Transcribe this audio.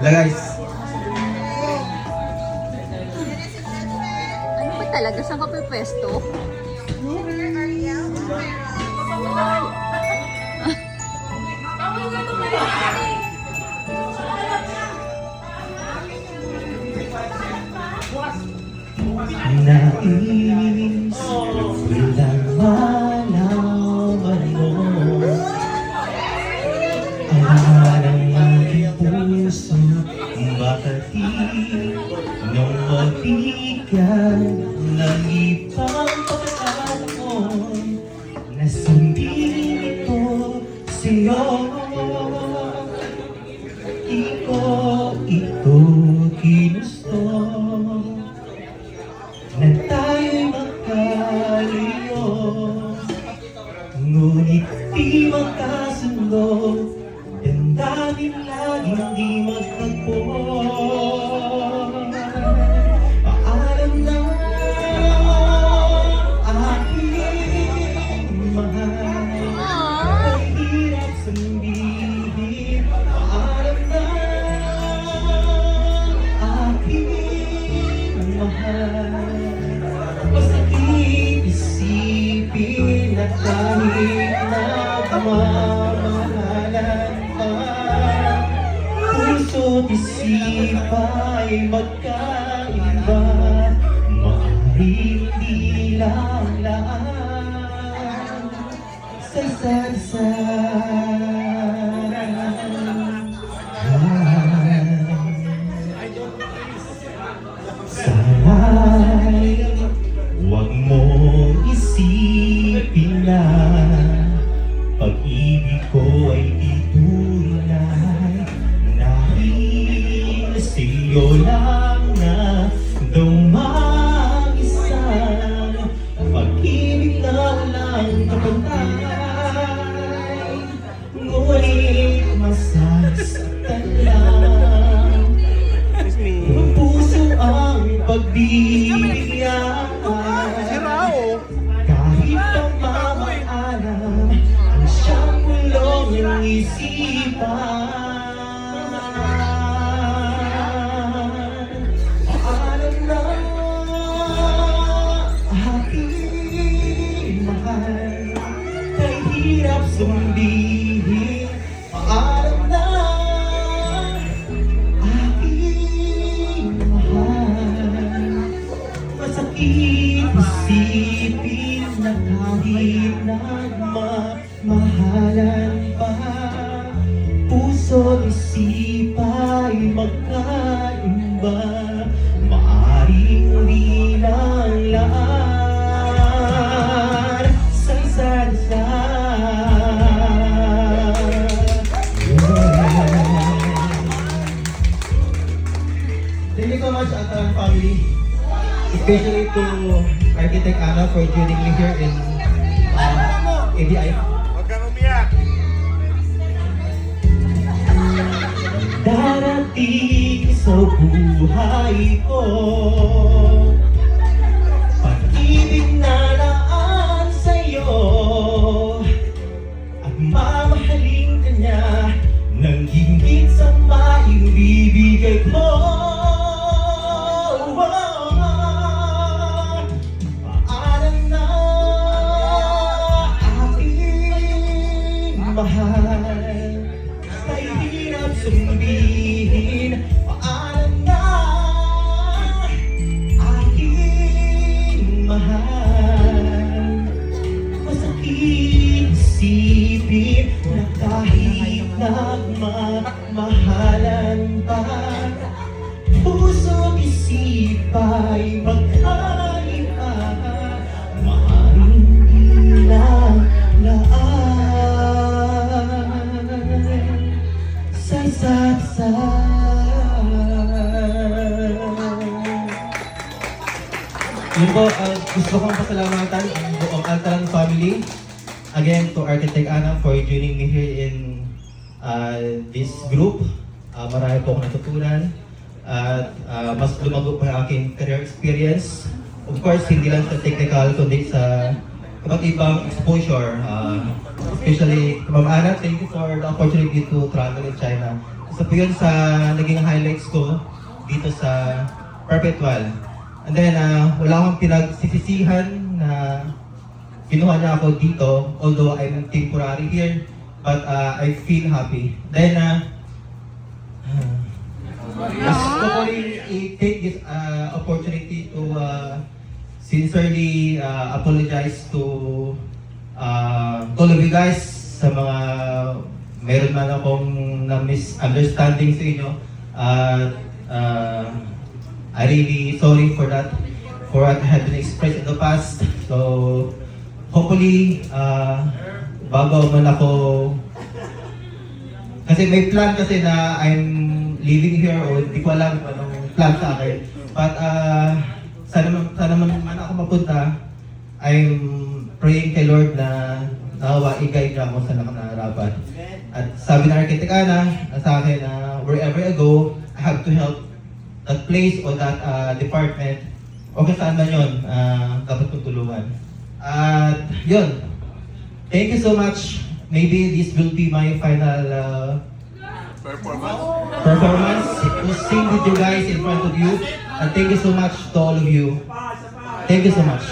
Hello guys. Ano ba talaga? Saan ka pwesto? Nais lang malaman mo ang aking puso. Bakit di nung mabigyan ng ibang pagkakataon na sundin ito sa'yo. Di ko ito ginusto na tayo'y magkalayo, ngunit di magkasundo, damdamin laging di magtagpo. Paalam na aking mahal, ay hirap sabihin. Paalam na aking mahal, masakit isipin na kahit nagmamahalan pa, puso't isipa'y magkaiba. Maaaring di lang laan sa isa't isa. Sana'y huwag mong isipin na pag-ibig ko ay di tunay. Dahil sa'yo lang na dumang-isang pag-ibig na walang kapantay, ngunit masasaktan lang ang puso ang pagbibigyan. Kahit ang mamaalam ang siyang kulong ng isipan. Paalam na aking mahal, kay hirap sundin. Paalam na aking mahal, masakit isipin na kahit nagmamahalan pa, puso't isipa'y magkaiba. Maaaring di lang laan sa isa't isa. Thank you so much, Ataran family. Especially to Architect Ana for joining me here in ABI. Huwag kang umiyak! Darating sa buhay ko pag-ibig na laan sa'yo, at mamahalin ka niya nang higit sa maibibigay ko. Paalam na aking mahal, kay hirap sumbihin. Paalam na aking mahal, masakit isipin na kahit nagmamahalan pa, puso't isipa'y magkaiba. Maaaring di lang laan sa isa't isa. Yun po, gusto kong pasalamatan ang buong Altaran family. Again, to Architect Ana for joining me here in this group. Marami po akong natutunan at mas lumago pa ang aking career experience. Of course, hindi lang sa technical, kundi sa iba't ibang exposure. Especially, Ma'am Ana, thank you for the opportunity to travel in China. isa po yun sa naging highlights ko dito sa Perpetual. And then, wala akong pinagsisisihan na kinuha niya ako dito, although I'm temporary here, but I feel happy. Then, gusto ko rin i-take this opportunity to sincerely apologize to all of you guys sa mga meron man akong na misunderstanding sa inyo. I really sorry for that, for what had been expressed in the past. So, hopefully, bago man ako, kasi may plan kasi na I'm living here o hindi ko alam kung anong plan sa akin. But sana man ako mapunta, I'm praying kay Lord na nawa i-guide niya ako sa nakanarapan. At sabi ng Architect Ana sa akin na wherever I go, I have to help that place or that department o kung saan man yun, dapat kong tulungan. At yun, thank you so much. Maybe this will be my final performance to sing with you guys in front of you. And thank you so much to all of you. Thank you so much.